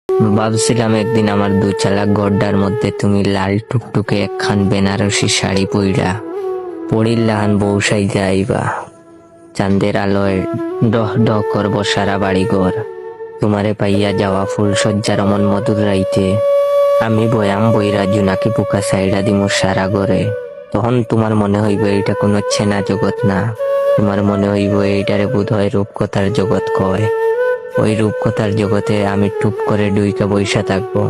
ভাবছিলাম একদিন আমার দু চালা গড্ডার মধ্যে তুমি লাল টুকটুকে একখান বেনারসি শাড়ি পড়ির লাহান বউ সাইজা আইবা। চাঁদের আলোয় ডহ ডহ করব সারা বাড়িঘর। তোমারে পাইয়া যাওয়া ফুল সজ্জার অমন মধুর রাইতে আমি বয়াম বইরা জুনাকি পোকা সাইডা দিমু সারা ঘরে। তখন তোমার মনে হইব এটা কোনো ছেনা জগৎ না, তোমার মনে হইব এইটারে বোধ হয় রূপকথার জগৎ কয়। ওই রূপকথার জগতে আমি টুপ করে ডুইকা বইসা থাকবো,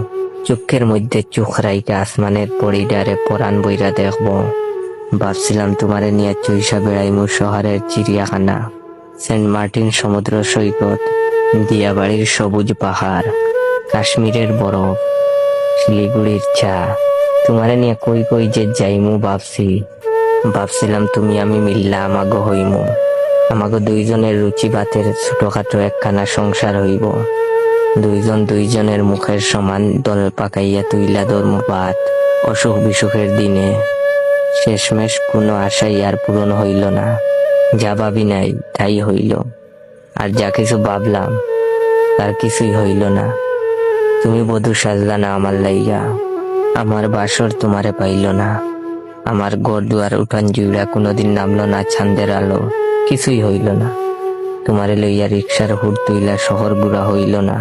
চোখের মধ্যে চোখ রাইকা আসমানের পরিডারে পরাণ বইরা দেখবো। ভাবছিলাম তোমারে নিয়ে চৈসা বেড়াইমু শহরের চিড়িয়াখানা, সেন্ট মার্টিন সমুদ্র সৈকত, দিয়াবাড়ির সবুজ পাহাড়, কাশ্মীরের বরফ, শিলিগুড়ির চা। তোমারে নিয়ে কই কই যে যাইমু ভাবছিলাম তুমি আমি মিল্লা আমাগো হইমু। আমাগো দুইজনের রুচি ভাতের ছোটখাটো একখানা সংসার হইব। দুইজনের মুখের সমান দল পাকাইয়া তুইলা ধর্ম ভাত। অসুখ বিসুখের দিনে শেষমেশ কোনো আশাই আর পূরণ হইল না। যা ভাবি নাই তাই হইল, আর যা কিছু ভাবলাম তার কিছুই হইল না। তুমি বধূ সাজলা না আমার লাইগা, আমার বাসর তোমারে পাইল না। আমার ঘর দুয়ার উঠান জুড়া কোনোদিন নামলো না চাঁদের আলো, কিছুই হইল না। তোমারে লইয়া রিক্সার হুট তুইলা শহর ঘুরা হইল না।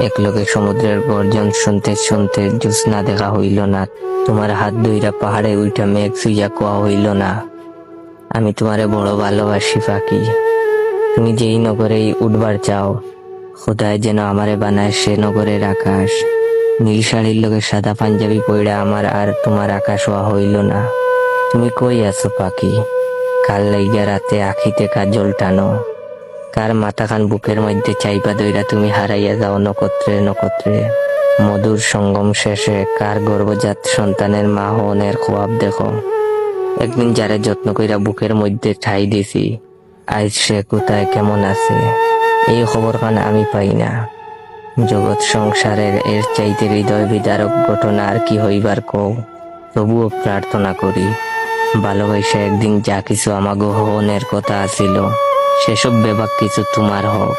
একলগে সমুদ্রের গর্জন শুনতে শুনতে জ্যোৎস্না দেখা হইল না। তোমার হাত ধইরা পাহাড়ে উইঠা মেঘ ছুঁইয়া কোয়া হইল না। আমি তোমারে বড় ভালোবাসি পাখি, তুমি যেই নগরেই উঠবার চাও, খোদায় যেন আমারে বানায় সে নগরের আকাশ। নীল শাড়ির লগে সাদা পাঞ্জাবি পইড়া আমার আর তোমার আকাশ হওয়া হইল না। তুমি কই আছো পাখি? কাল লাইগা রাতে আখিতে কাজল টানো, কার মাথাখান বুকের মধ্যে চাইপা দইরা তুমি হারাইয়া যাও নক্ষত্রে নক্ষত্রে। মধুর সঙ্গম শেষে কার গর্ভজাত সন্তানের মা হনের খোয়াব দেখো। একদিন যারে যত্ন কইরা বুকের মধ্যে ঠাই দিছি, আজ সে কোথায় কেমন আছে এই খবর খান আমি পাই না। জগৎ সংসারের এর চাইতে হৃদয় বিদারক ঘটনা আর কি হইবার কও। তবুও প্রার্থনা করি, ভালোবাসা একদিন যা কিছু আমাগো হনের কথা আছিল, সেসব বেবাক কিছু তোমার হোক।